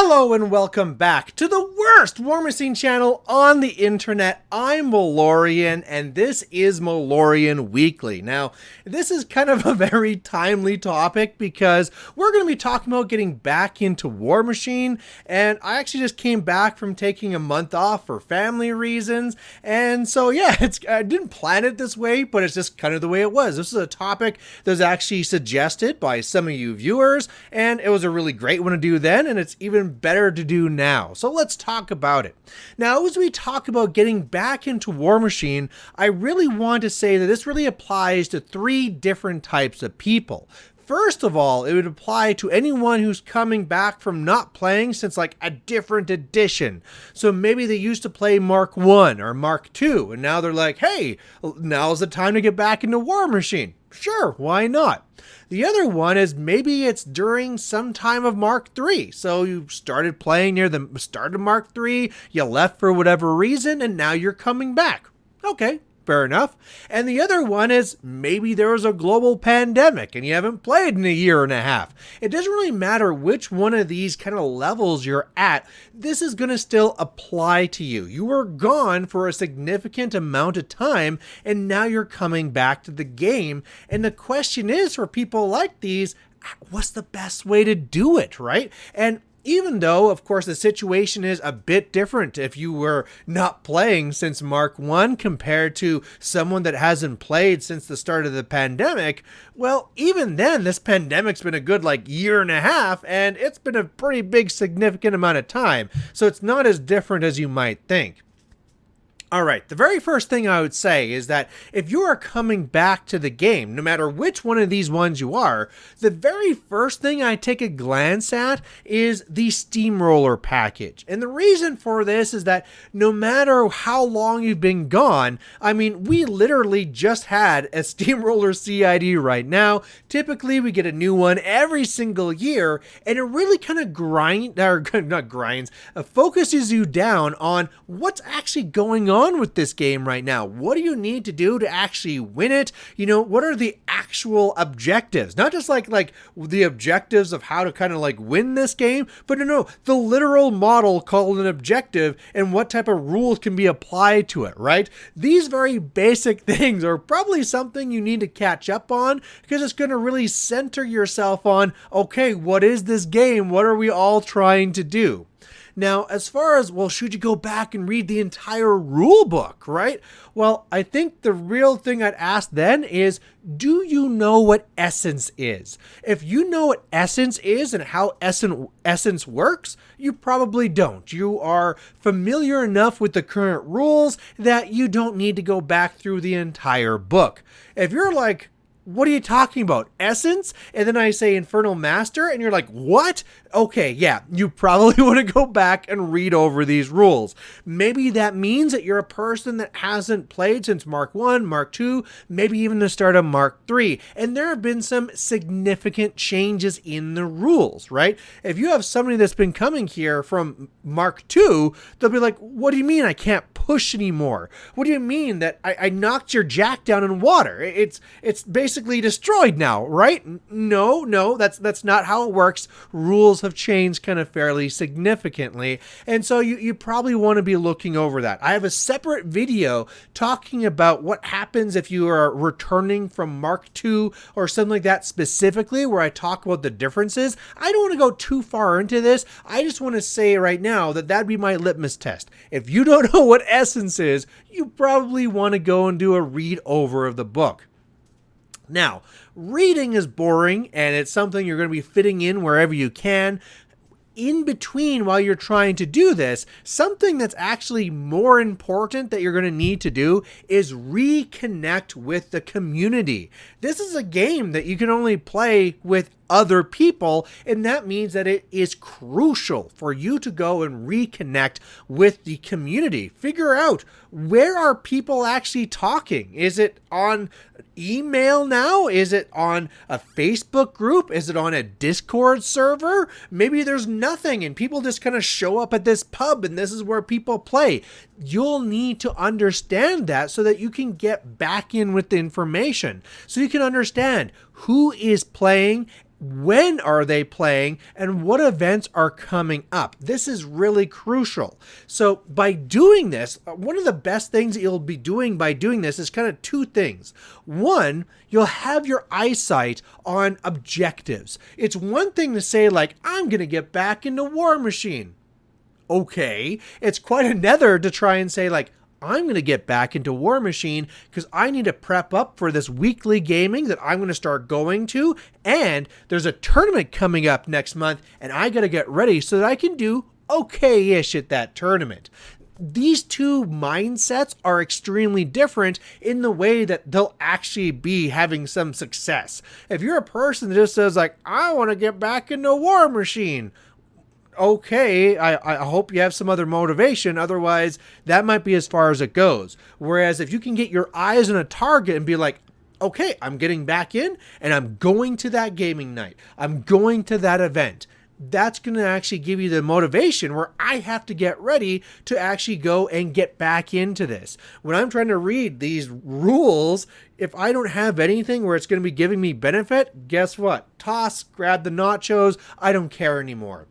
Hello and welcome back to the worst Warmachine channel on the internet. I'm Malorian and this is Malorian Weekly. Now, this is kind of a very timely topic because we're going to be talking about getting back into Warmachine, and I actually just came back from taking a month off for family reasons, and so yeah, I didn't plan it this way, but it's just kind of the way it was. This is a topic that was actually suggested by some of you viewers, and it was a really great one to do then, and it's even better to do now. So let's talk about it. Now, as we talk about getting back into Warmachine, I really want to say that this really applies to three different types of people. First of all, it would apply to anyone who's coming back from not playing since like a different edition. So maybe they used to play Mark 1 or Mark 2, and now they're like, hey, now's the time to get back into Warmachine. Sure, why not? The other one is maybe it's during some time of Mark 3. So you started playing near the start of Mark 3, you left for whatever reason, and now you're coming back. Okay, fair enough. And the other one is maybe there was a global pandemic and you haven't played in a year and a half. It doesn't really matter which one of these kind of levels you're at. This is going to still apply to you. You were gone for a significant amount of time and now you're coming back to the game. And the question is, for people like these, what's the best way to do it, right? And even though, of course, the situation is a bit different if you were not playing since Mark 1 compared to someone that hasn't played since the start of the pandemic, well, even then, this pandemic's been a good year and a half, and it's been a pretty big significant amount of time, so it's not as different as you might think. All right, the very first thing I would say is that if you are coming back to the game, no matter which one of these ones you are, the very first thing I take a glance at is the Steamroller package. And the reason for this is that no matter how long you've been gone, I mean, we literally just had a Steamroller CID right now. Typically, we get a new one every single year, and it really kind of focuses you down on what's actually going on with this game right now. What do you need to do to actually win it? You know, what are the actual objectives? Not just like the objectives of how to kind of win this game, but no, the literal model called an objective and what type of rules can be applied to it, right? These very basic things are probably something you need to catch up on because it's going to really center yourself on, okay, what is this game? What are we all trying to do? Now, as far as, well, should you go back and read the entire rule book, right? Well, I think the real thing I'd ask then is, do you know what essence is? If you know what essence is and how essence works, you probably don't. You are familiar enough with the current rules that you don't need to go back through the entire book. If you're like, what are you talking about? Essence? And then I say Infernal Master, and you're like, what? Okay, yeah, you probably want to go back and read over these rules. Maybe that means that you're a person that hasn't played since Mark 1, Mark 2, maybe even the start of Mark 3. And there have been some significant changes in the rules, right? If you have somebody that's been coming here from Mark 2, they'll be like, what do you mean I can't push anymore? What do you mean that I knocked your jack down in water? It's basically destroyed now, right? No, that's not how it works. Rules have changed kind of fairly significantly, and so you probably want to be looking over that. I have a separate video talking about what happens if you are returning from Mark 2 or something like that specifically, where I talk about the differences. I don't want to go too far into this. I just want to say right now that that'd be my litmus test. If you don't know what essence is, you probably want to go and do a read over of the book. Now, reading is boring, and it's something you're going to be fitting in wherever you can. In between, while you're trying to do this, something that's actually more important that you're going to need to do is reconnect with the community. This is a game that you can only play with other people, and that means that it is crucial for you to go and reconnect with the community. Figure out, where are people actually talking? Is it on email now? Is it on a Facebook group? Is it on a Discord server? Maybe there's nothing and people just kind of show up at this pub and this is where people play. you'll need to understand that so that you can get back in with the information. So you can understand who is playing, when are they playing, and what events are coming up. This is really crucial. So by doing this, one of the best things that you'll be doing by doing this is kind of two things. One, you'll have your eyesight on objectives. It's one thing to say like, I'm going to get back into Warmachine. Okay. It's quite another to try and say like, I'm going to get back into Warmachine because I need to prep up for this weekly gaming that I'm going to start going to. And there's a tournament coming up next month and I got to get ready so that I can do okay-ish at that tournament. These two mindsets are extremely different in the way that they'll actually be having some success. If you're a person that just says like, I want to get back into Warmachine, okay, I hope you have some other motivation. Otherwise, that might be as far as it goes. Whereas if you can get your eyes on a target and be like, okay, I'm getting back in and I'm going to that gaming night. I'm going to that event. That's going to actually give you the motivation where I have to get ready to actually go and get back into this. When I'm trying to read these rules, if I don't have anything where it's going to be giving me benefit, guess what? Toss, grab the nachos. I don't care anymore.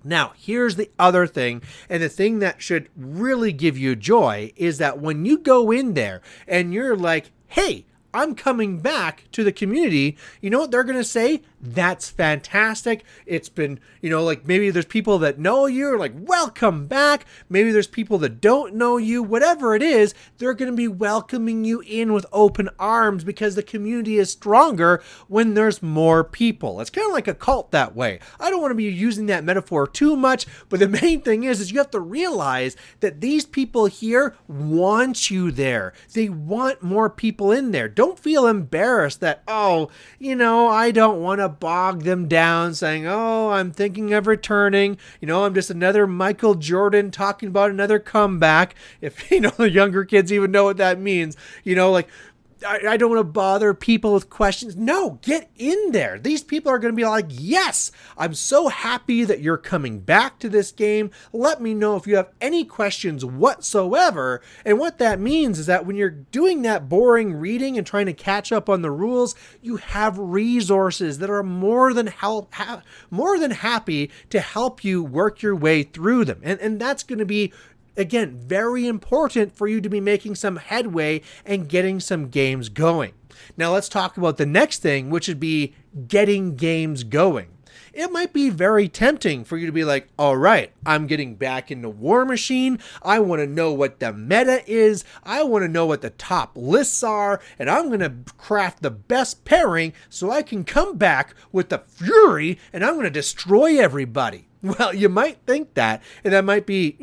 Now, here's the other thing, and the thing that should really give you joy is that when you go in there and you're like, hey, I'm coming back to the community, you know what they're going to say? That's fantastic. It's been, like maybe there's people that know you or like, welcome back. Maybe there's people that don't know you, whatever it is, they're going to be welcoming you in with open arms because the community is stronger when there's more people. It's kind of like a cult that way. I don't want to be using that metaphor too much, but the main thing is you have to realize that these people here want you there. They want more people in there. Don't feel embarrassed that, I don't want to bog them down saying, I'm thinking of returning. I'm just another Michael Jordan talking about another comeback. If, the younger kids even know what that means, I don't want to bother people with questions. No, get in there. These people are going to be like, yes, I'm so happy that you're coming back to this game. Let me know if you have any questions whatsoever. And what that means is that when you're doing that boring reading and trying to catch up on the rules, you have resources that are more than happy to help you work your way through them. And that's going to be, again, very important for you to be making some headway and getting some games going. Now let's talk about the next thing, which would be getting games going. It might be very tempting for you to be like, all right, I'm getting back into Warmachine. I want to know what the meta is. I want to know what the top lists are. And I'm going to craft the best pairing so I can come back with the fury and I'm going to destroy everybody. Well, you might think that, and that might be,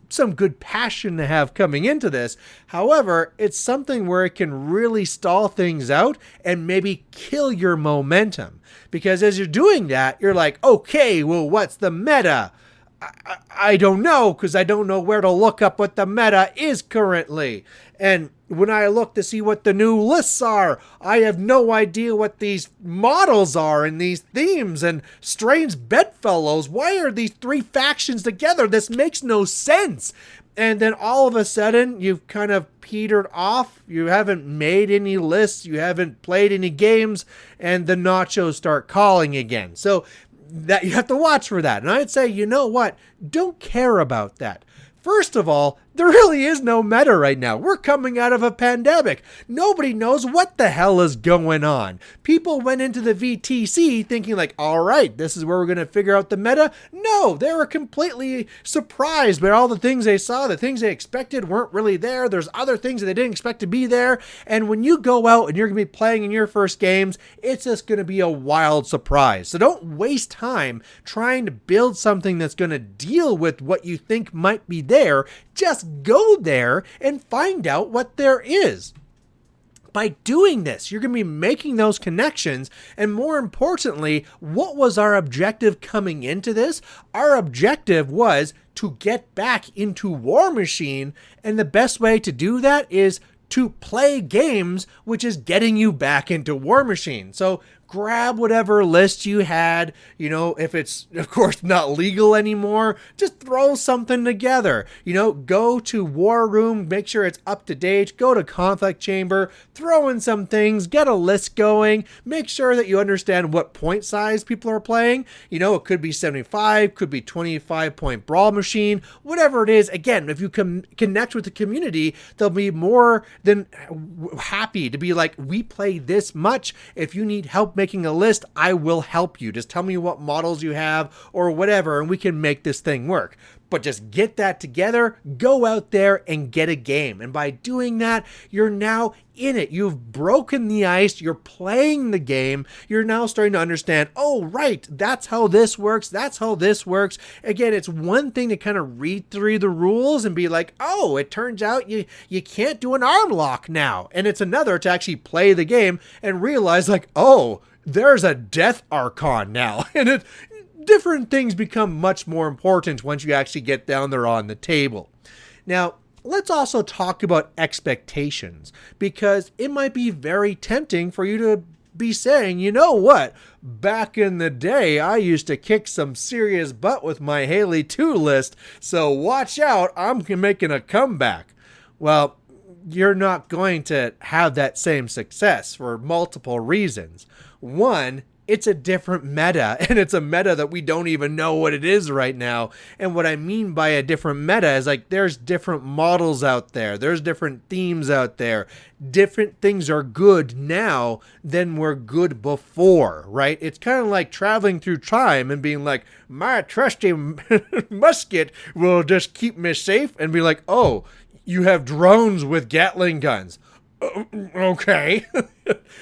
some good passion to have coming into this. However, it's something where it can really stall things out and maybe kill your momentum. Because as you're doing that, you're like, okay, well, what's the meta? I don't know, because I don't know where to look up what the meta is currently. And when I look to see what the new lists are, I have no idea what these models are and these themes and strange bedfellows. Why are these three factions together? This makes no sense. And then all of a sudden, you've kind of petered off. You haven't made any lists. You haven't played any games. And the nachos start calling again. So that you have to watch for that. And I'd say, you know what? Don't care about that. First of all, there really is no meta right now. We're coming out of a pandemic. Nobody knows what the hell is going on. People went into the VTC thinking like, all right, this is where we're going to figure out the meta. No, they were completely surprised by all the things they saw. The things they expected weren't really there. There's other things that they didn't expect to be there. And when you go out and you're going to be playing in your first games, it's just going to be a wild surprise. So don't waste time trying to build something that's going to deal with what you think might be there. Just go there and find out what there is. By doing this, you're going to be making those connections. And more importantly, what was our objective coming into this? Our objective was to get back into Warmachine. And the best way to do that is to play games, which is getting you back into Warmachine. So grab whatever list you had, if it's of course not legal anymore, just throw something together, go to War Room, make sure it's up to date, go to Conflict Chamber, throw in some things, get a list going, make sure that you understand what point size people are playing. It could be 75, could be 25 point Brawl Machine, whatever it is. Again, if you connect with the community, they'll be more than happy to be like, we play this much. If you need help making a list, I will help you. Just tell me what models you have or whatever, and we can make this thing work. But just get that together, go out there and get a game. And by doing that, you're now in it. You've broken the ice. You're playing the game. You're now starting to understand, oh, right, that's how this works. That's how this works. Again, it's one thing to kind of read through the rules and be like, oh, it turns out you can't do an arm lock now. And it's another to actually play the game and realize like, oh, there's a death archon now. And different things become much more important once you actually get down there on the table. Now, let's also talk about expectations, because it might be very tempting for you to be saying, you know what, back in the day, I used to kick some serious butt with my Haley 2 list, so watch out, I'm making a comeback. Well, you're not going to have that same success for multiple reasons. One, it's a different meta, and it's a meta that we don't even know what it is right now. And what I mean by a different meta is like there's different models out there. There's different themes out there. Different things are good now than were good before, right? It's kind of like traveling through time and being like, my trusty musket will just keep me safe, and be like, oh, you have drones with Gatling guns. Okay.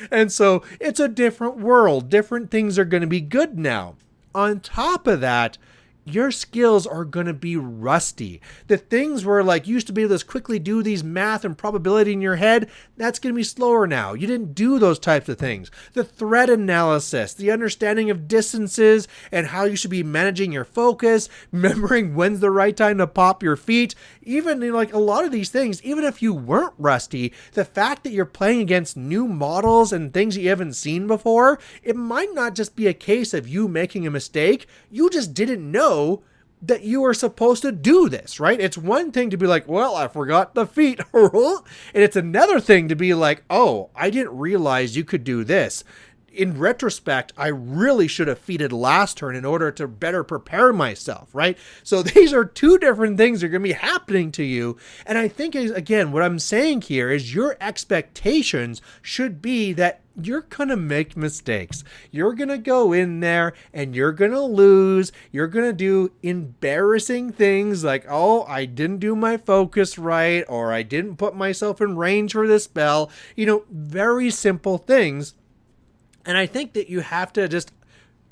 And so it's a different world. Different things are going to be good now. On top of that, your skills are going to be rusty. The things where like you used to be able to quickly do these math and probability in your head, that's going to be slower now. You didn't do those types of things. The threat analysis, the understanding of distances and how you should be managing your focus, remembering when's the right time to pop your feet, even like a lot of these things, even if you weren't rusty, the fact that you're playing against new models and things that you haven't seen before, it might not just be a case of you making a mistake. You just didn't know that you were supposed to do this, right? It's one thing to be like, well, I forgot the feet. And it's another thing to be like, oh, I didn't realize you could do this. In retrospect, I really should have feated last turn in order to better prepare myself, right? So these are two different things that are going to be happening to you. And I think, again, what I'm saying here is your expectations should be that you're going to make mistakes. You're going to go in there and you're going to lose. You're going to do embarrassing things like, oh, I didn't do my focus right, or I didn't put myself in range for this spell. Very simple things. And I think that you have to just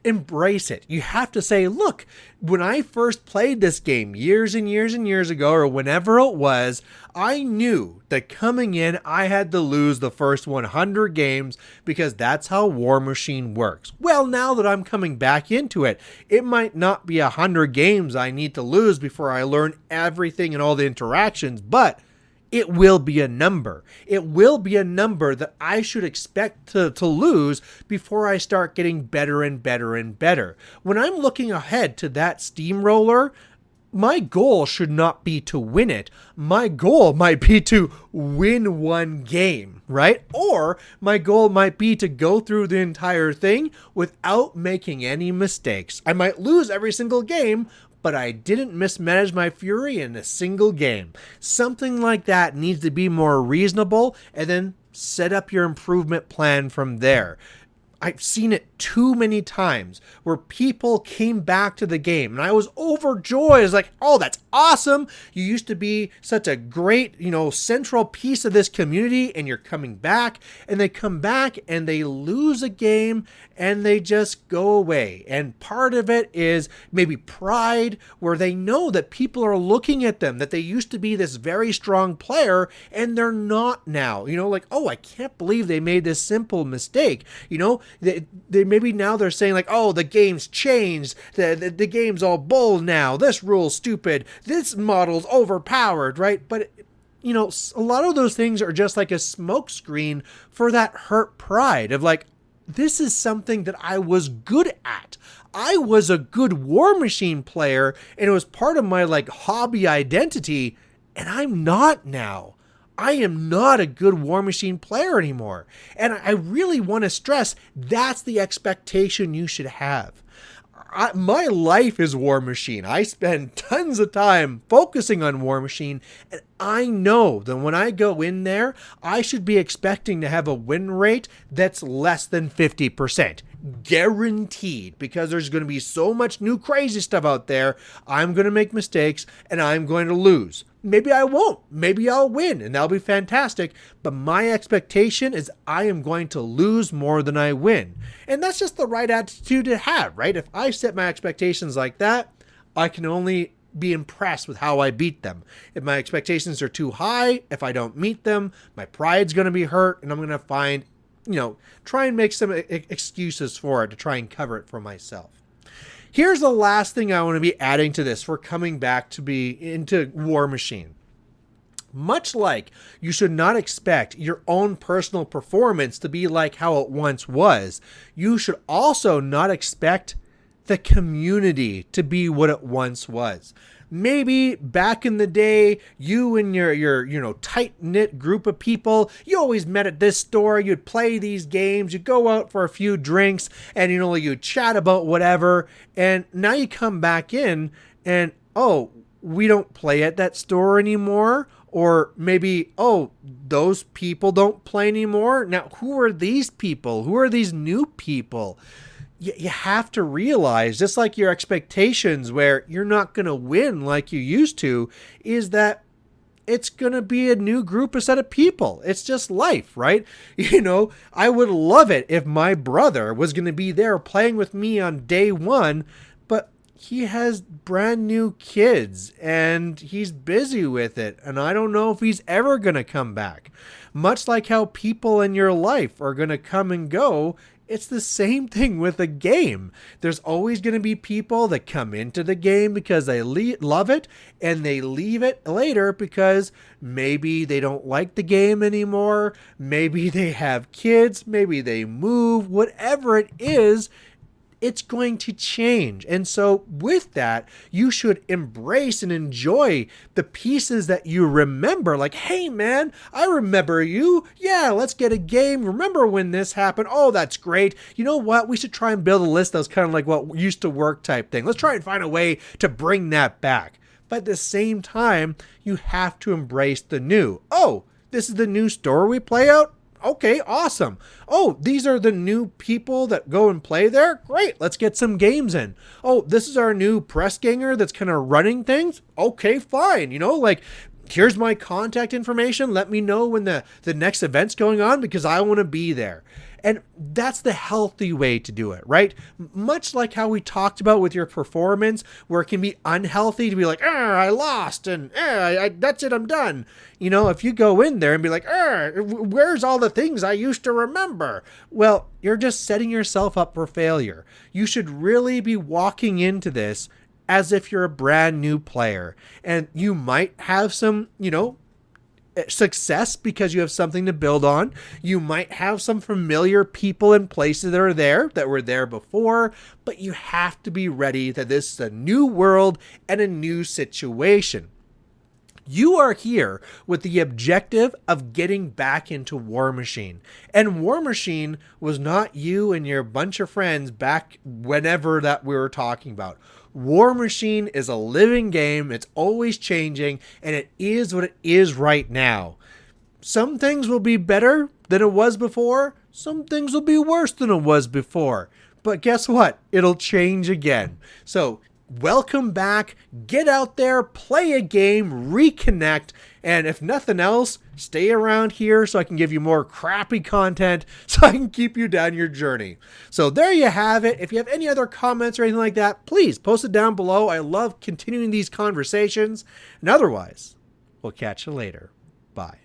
embrace it. You have to say, look, when I first played this game years and years and years ago, or whenever it was, I knew that coming in, I had to lose the first 100 games because that's how Warmachine works. Well, now that I'm coming back into it, it might not be 100 games I need to lose before I learn everything and all the interactions, but it will be a number. It will be a number that I should expect to lose before I start getting better and better and better. When I'm looking ahead to that steamroller, my goal should not be to win it. My goal might be to win one game, right? Or my goal might be to go through the entire thing without making any mistakes. I might lose every single game, but I didn't mismanage my fury in a single game. Something like that needs to be more reasonable, and then set up your improvement plan from there. I've seen it too many times where people came back to the game and I was overjoyed. I was like, oh, that's awesome. You used to be such a great, central piece of this community, and you're coming back. And they come back and they lose a game and they just go away. And part of it is maybe pride, where they know that people are looking at them, that they used to be this very strong player and they're not now. Like, oh, I can't believe they made this simple mistake. They maybe now they're saying like, oh, the game's changed. The game's all bull now. This rule's stupid. This model's overpowered, right? But a lot of those things are just like a smokescreen for that hurt pride of like, this is something that I was good at. I was a good Warmachine player, and it was part of my like hobby identity, and I'm not now. I am not a good Warmachine player anymore. And I really want to stress that's the expectation you should have. My life is Warmachine. I spend tons of time focusing on Warmachine, and I know that when I go in there, I should be expecting to have a win rate that's less than 50%. Guaranteed, because there's going to be so much new crazy stuff out there. I'm going to make mistakes and I'm going to lose. Maybe I won't. Maybe I'll win and that'll be fantastic. But my expectation is I am going to lose more than I win. And that's just the right attitude to have, right? If I set my expectations like that, I can only be impressed with how I beat them. If my expectations are too high, if I don't meet them, my pride's going to be hurt and I'm going to try and make some excuses for it to try and cover it for myself. Here's the last thing I want to be adding to this for coming back to be into Warmachine. Much like you should not expect your own personal performance to be like how it once was, you should also not expect the community to be what it once was. Maybe back in the day, you and your tight-knit group of people, you always met at this store, you'd play these games, you'd go out for a few drinks, and you'd chat about whatever, and now you come back in, and oh, we don't play at that store anymore, or maybe, oh, those people don't play anymore. Now, who are these people? Who are these new people? You have to realize, just like your expectations where you're not going to win like you used to, is that it's going to be a new group, a set of people. It's just life, right? I would love it if my brother was going to be there playing with me on day one, but he has brand new kids and he's busy with it. And I don't know if he's ever going to come back. Much like how people in your life are going to come and go, it's the same thing with a game. There's always going to be people that come into the game because they love it and they leave it later because maybe they don't like the game anymore. Maybe they have kids. Maybe they move. Whatever it is, it's going to change. And so with that, you should embrace and enjoy the pieces that you remember. Like, hey man, I remember you. Yeah, let's get a game. Remember when this happened? Oh, that's great. You know what? We should try and build a list that's kind of like what used to work type thing. Let's try and find a way to bring that back. But at the same time, you have to embrace the new. Oh, this is the new store we play out? Okay, awesome. Oh, these are the new people that go and play there? Great, let's get some games in. Oh, this is our new press ganger that's kind of running things? Okay, fine. Here's my contact information. Let me know when the next event's going on because I want to be there. And that's the healthy way to do it, right? Much like how we talked about with your performance, where it can be unhealthy to be like, I lost and that's it, I'm done. If you go in there and be like, where's all the things I used to remember? Well, you're just setting yourself up for failure. You should really be walking into this as if you're a brand new player. And you might have some, success because you have something to build on. You might have some familiar people and places that were there before, but you have to be ready that this is a new world and a new situation. You are here with the objective of getting back into Warmachine. And Warmachine was not you and your bunch of friends back whenever that we were talking about. Warmachine is a living game. It's always changing, and it is what it is right now. Some things will be better than it was before. Some things will be worse than it was before. But guess what? It'll change again. So welcome back. Get out there, play a game, reconnect, and if nothing else, stay around here so I can give you more crappy content so I can keep you down your journey. So there you have it. If you have any other comments or anything like that, please post it down below. I love continuing these conversations. And otherwise, we'll catch you later. Bye.